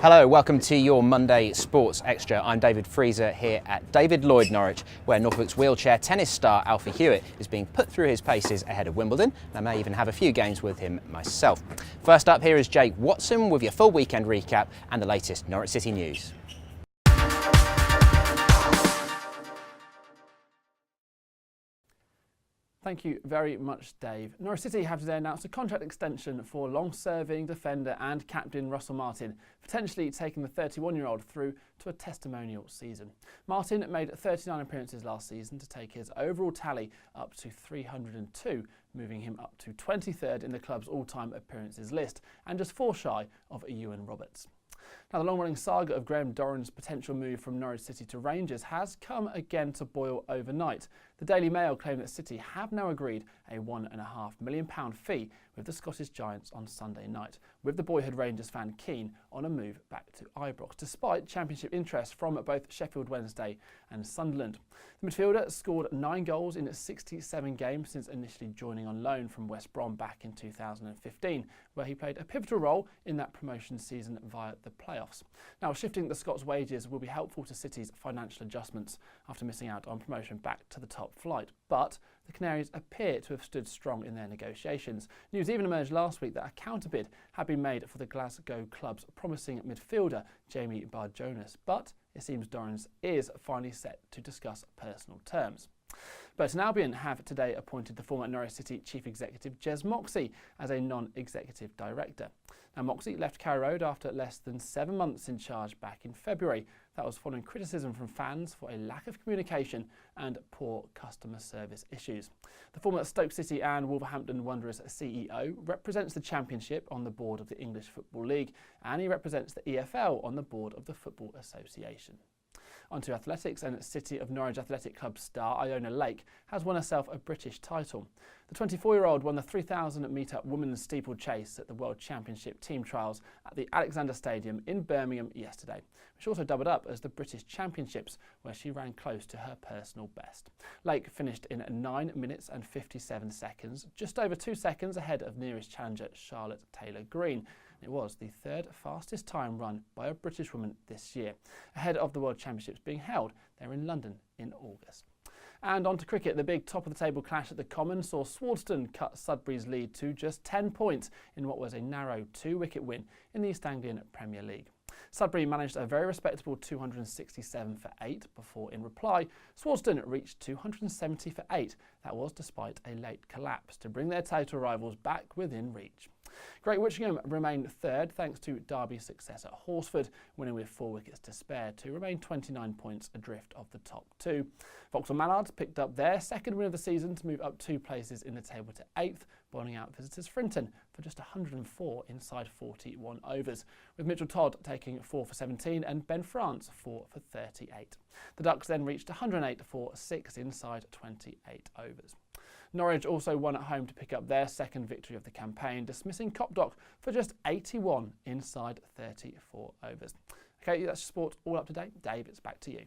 Hello, welcome to your Monday Sports Extra. I'm David Freezer here at David Lloyd Norwich, where Norfolk's wheelchair tennis star Alfie Hewett is being put through his paces ahead of Wimbledon. I may even have a few games with him myself. First up here is Jake Watson with your full weekend recap and the latest Norwich City news. Thank you very much, Dave. Norwich City have today announced a contract extension for long-serving defender and captain Russell Martin, potentially taking the 31-year-old through to a testimonial season. Martin made 39 appearances last season to take his overall tally up to 302, moving him up to 23rd in the club's all-time appearances list and just 4 shy of Ewan Roberts. Now, the long-running saga of Graham Dorran's potential move from Norwich City to Rangers has come again to boil overnight. The Daily Mail claim that City have now agreed a £1.5 million fee with the Scottish Giants on Sunday night, with the boyhood Rangers fan keen on a move back to Ibrox, despite Championship interest from both Sheffield Wednesday and Sunderland. The midfielder scored 9 goals in 67 games since initially joining on loan from West Brom back in 2015, where he played a pivotal role in that promotion season via the playoffs. Now, shifting the Scots' wages will be helpful to City's financial adjustments after missing out on promotion back to the top flight, but the Canaries appear to have stood strong in their negotiations. News even emerged last week that a counterbid had been made for the Glasgow club's promising midfielder Jamie Barjonas, but it seems Dorrans is finally set to discuss personal terms. Burton Albion have today appointed the former Norwich City chief executive Jez Moxey as a non-executive director. Now, Moxey left Carrow Road after less than 7 months in charge back in February. That was following criticism from fans for a lack of communication and poor customer service issues. The former Stoke City and Wolverhampton Wanderers CEO represents the Championship on the board of the English Football League, and he represents the EFL on the board of the Football Association. Onto athletics, and City of Norwich Athletic Club star Iona Lake has won herself a British title. The 24-year-old won the 3,000-metre women's steeplechase at the World Championship team trials at the Alexander Stadium in Birmingham yesterday, which also doubled up as the British Championships, where she ran close to her personal best. Lake finished in 9 minutes and 57 seconds, just over 2 seconds ahead of nearest challenger Charlotte Taylor-Greene. It was the 3rd fastest time run by a British woman this year, ahead of the World Championships being held there in London in August. And on to cricket, the big top-of-the-table clash at the Common saw Swanston cut Sudbury's lead to just 10 points in what was a narrow 2-wicket win in the East Anglian Premier League. Sudbury managed a very respectable 267 for 8 before, in reply, Swanston reached 270 for 8. That was despite a late collapse to bring their title rivals back within reach. Great Witchingham remained 3rd thanks to Derby's success at Horsford, winning with 4 wickets to spare to remain 29 points adrift of the top 2. Vauxhall Mallards picked up their 2nd win of the season to move up 2 places in the table to 8th, bowling out visitors Frinton for just 104 inside 41 overs, with Mitchell Todd taking 4 for 17 and Ben France 4 for 38. The Ducks then reached 108 for 6 inside 28 overs. Norwich also won at home to pick up their 2nd victory of the campaign, dismissing Copdock for just 81 inside 34 overs. OK, that's your sport all up to date. Dave, it's back to you.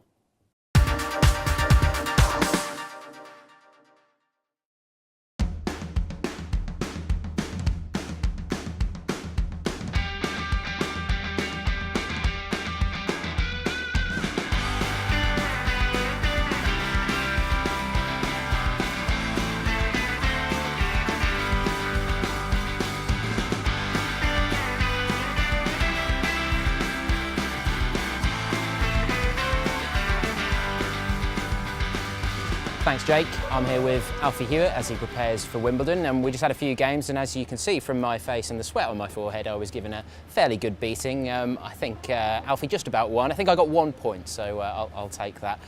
Thanks, Jake. I'm here with Alfie Hewett as he prepares for Wimbledon, and we just had a few games, and as you can see from my face and the sweat on my forehead, I was given a fairly good beating. I think Alfie just about won. I think I got 1 point, so I'll take that.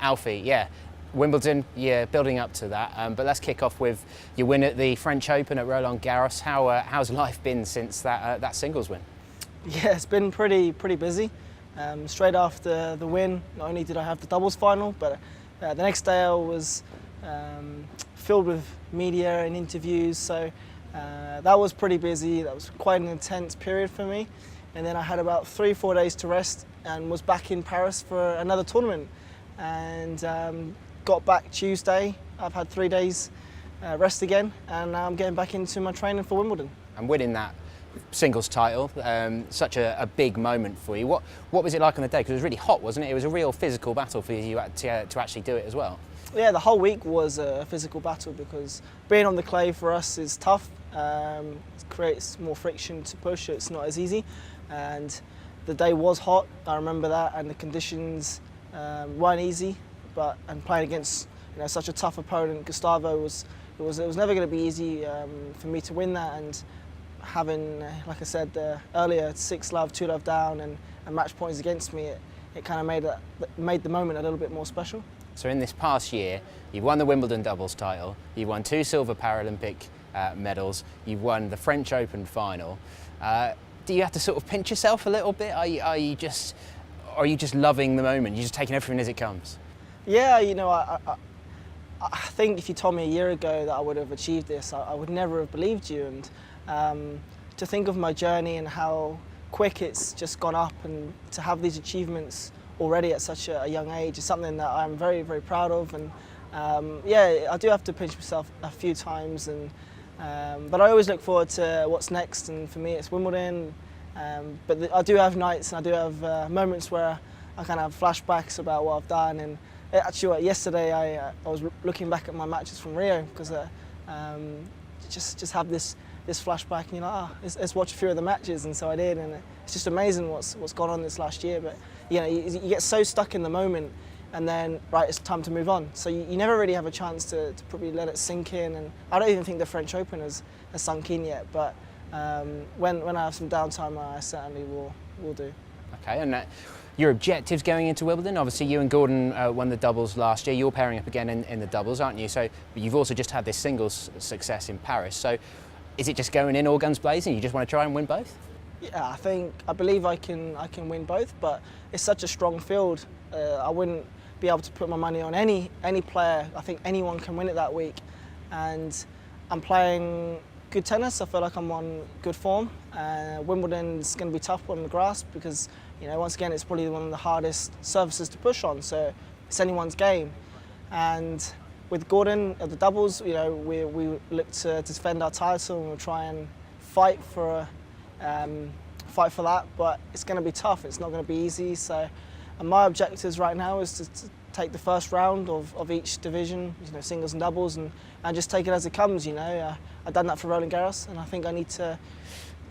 Alfie, yeah, Wimbledon, yeah, building up to that, but let's kick off with your win at the French Open at Roland Garros. How's life been since that singles win? Yeah, it's been pretty busy. Straight after the win, not only did I have the doubles final, but the next day I was filled with media and interviews, so that was pretty busy. That was quite an intense period for me. And then I had about 3-4 days to rest and was back in Paris for another tournament. And got back Tuesday. I've had 3 days rest again, and now I'm getting back into my training for Wimbledon. And winning that singles title, such a big moment for you. What was it like on the day? Because it was really hot, wasn't it? It was a real physical battle for you to actually do it as well. Yeah, the whole week was a physical battle because being on the clay for us is tough. It creates more friction to push. It's not as easy, and the day was hot. I remember that, and the conditions weren't easy. And playing against such a tough opponent, Gustavo it was never going to be easy for me to win that. And having, like I said earlier, 6-love, 2-love down, and match points against me, it kind of made the moment a little bit more special. So in this past year, you've won the Wimbledon doubles title, you've won 2 silver Paralympic medals, you've won the French Open final. Do you have to sort of pinch yourself a little bit? Are you just loving the moment? You're just taking everything as it comes? Yeah, I think if you told me a year ago that I would have achieved this, I would never have believed you. And to think of my journey and how quick it's just gone up, and to have these achievements already at such a young age is something that I'm very, very proud of. And yeah, I do have to pinch myself a few times, but I always look forward to what's next. And for me, it's Wimbledon. But I do have nights, and I do have moments where I kind of have flashbacks about what I've done. And actually, yesterday I was looking back at my matches from Rio because just have this flashback, and let's watch a few of the matches. And so I did, and it's just amazing what's gone on this last year. But you get so stuck in the moment, and then right, it's time to move on. So you never really have a chance to probably let it sink in. And I don't even think the French Open has sunk in yet. But when I have some downtime, I certainly will do. Okay, and your objectives going into Wimbledon, obviously you and Gordon won the doubles last year. You're pairing up again in the doubles, aren't you? So you've also just had this singles success in Paris. So is it just going in all guns blazing? You just want to try and win both? Yeah, I believe I can win both, but it's such a strong field. I wouldn't be able to put my money on any player. I think anyone can win it that week, and I'm playing good tennis. I feel like I'm on good form. Wimbledon's going to be tough on the grass because once again it's probably one of the hardest surfaces to push on. So it's anyone's game, and with Gordon at the doubles, we look to defend our title, and we'll try and fight for that. But it's going to be tough. It's not going to be easy. So, and my objectives right now is to take the first round of each division, singles and doubles, and just take it as it comes. I've done that for Roland Garros, and I think I need to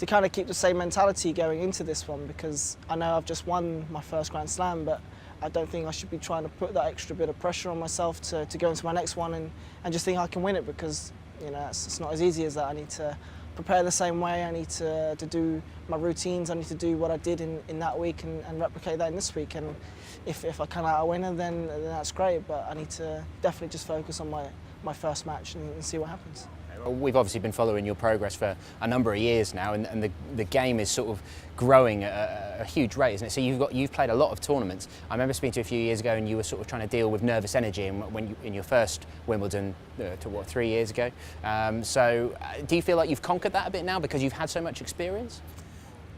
kind of keep the same mentality going into this one, because I know I've just won my first Grand Slam, but I don't think I should be trying to put that extra bit of pressure on myself to go into my next one and just think I can win it, because it's not as easy as that. I need to prepare the same way. I need to do my routines. I need to do what I did in that week and replicate that in this week. And if I come out a winner, then that's great. But I need to definitely just focus on my first match and see what happens. We've obviously been following your progress for a number of years now, and the game is sort of growing at a huge rate, isn't it? So you've played a lot of tournaments. I remember speaking to you a few years ago, and you were sort of trying to deal with nervous energy in your first Wimbledon, 3 years ago. So do you feel like you've conquered that a bit now because you've had so much experience?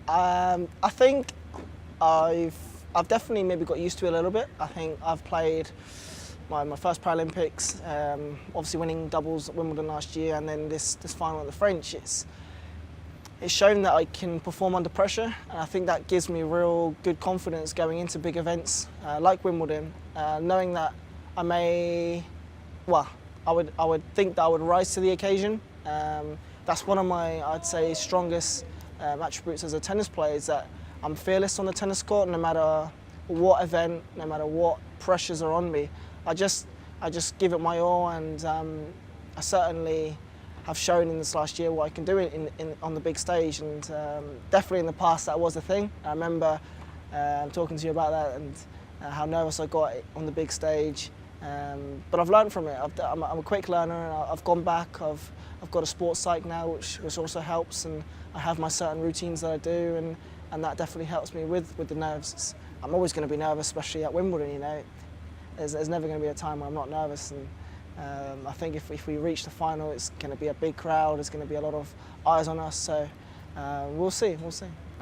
I think I've definitely maybe got used to it a little bit. I think I've played my first Paralympics, obviously winning doubles at Wimbledon last year, and then this final at the French. It's shown that I can perform under pressure, and I think that gives me real good confidence going into big events like Wimbledon, knowing that I would think that I would rise to the occasion. That's one of my, I'd say, strongest attributes as a tennis player, is that I'm fearless on the tennis court. No matter what event, no matter what pressures are on me, I just give it my all, and I certainly have shown in this last year what I can do on the big stage, and definitely in the past that was a thing. I remember talking to you about that and how nervous I got on the big stage, but I've learned from it. I'm a quick learner, and I've gone back. I've got a sports psych now, which also helps, and I have my certain routines that I do, and that definitely helps me with the nerves. I'm always going to be nervous, especially at Wimbledon. There's never going to be a time where I'm not nervous, and I think if we reach the final, it's going to be a big crowd. There's going to be a lot of eyes on us, so we'll see.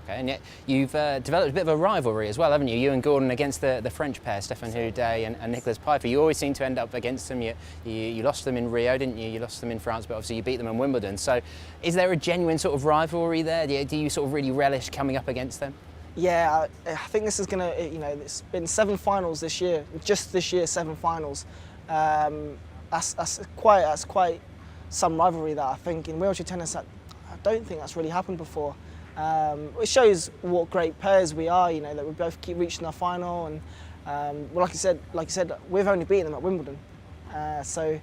Okay, and yet you've developed a bit of a rivalry as well, haven't you? You and Gordon against the French pair, Stéphane Houdet and Nicolas Piper. You always seem to end up against them. You lost them in Rio, didn't you? You lost them in France, but obviously you beat them in Wimbledon. So is there a genuine sort of rivalry there? Do you sort of really relish coming up against them? Yeah, I think this is going to, it's been 7 finals this year, just this year, 7 finals. That's quite some rivalry that I think in wheelchair tennis, I don't think that's really happened before. It shows what great pairs we are, that we both keep reaching our final, and well, like you said, we've only beaten them at Wimbledon, so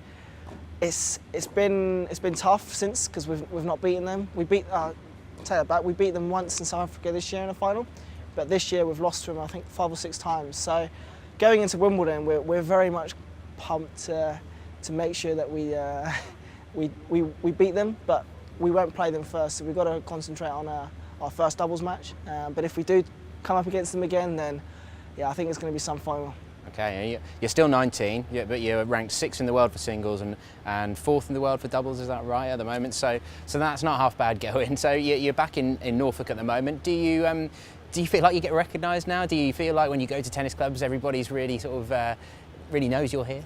it's been tough since, because we've not beaten them. We beat we beat them once in South Africa this year in a final, but this year we've lost to them I think 5 or 6 times. So going into Wimbledon, we're very much pumped to make sure that we beat them, but we won't play them first, so we've got to concentrate on our first doubles match. But if we do come up against them again, then yeah, I think it's going to be some final. Okay, you're still 19, but you're ranked 6th in the world for singles and 4th in the world for doubles, is that right, at the moment? So that's not half bad going. So you're back in Norfolk at the moment. Do you feel like you get recognised now? Do you feel like when you go to tennis clubs, everybody's really sort of really knows you're here?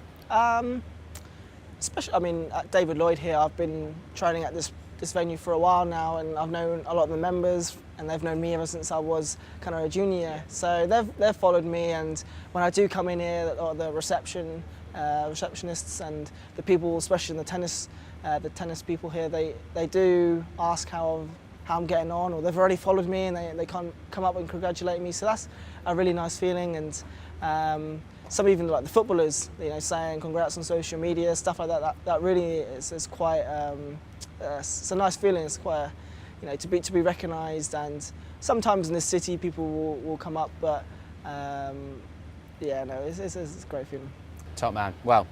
Especially, at David Lloyd here, I've been training at this venue for a while now, and I've known a lot of the members, and they've known me ever since I was kind of a junior. So they've followed me, and when I do come in here, the receptionists and the people, especially in the tennis people here, they do ask how I'm getting on, or they've already followed me and they come up and congratulate me. So that's a really nice feeling, and some even like the footballers, saying congrats on social media, stuff like that. That really is quite. It's a nice feeling. It's quite, to be recognised. And sometimes in this city, people will come up, but yeah, no, it's a great feeling. Top man. Well,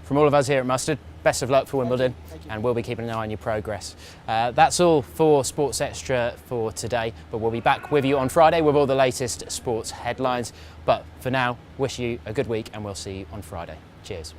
from all of us here at Mustard, best of luck for Wimbledon. Thank you. And we'll be keeping an eye on your progress. That's all for Sports Extra for today, but we'll be back with you on Friday with all the latest sports headlines. But for now, wish you a good week, and we'll see you on Friday. Cheers.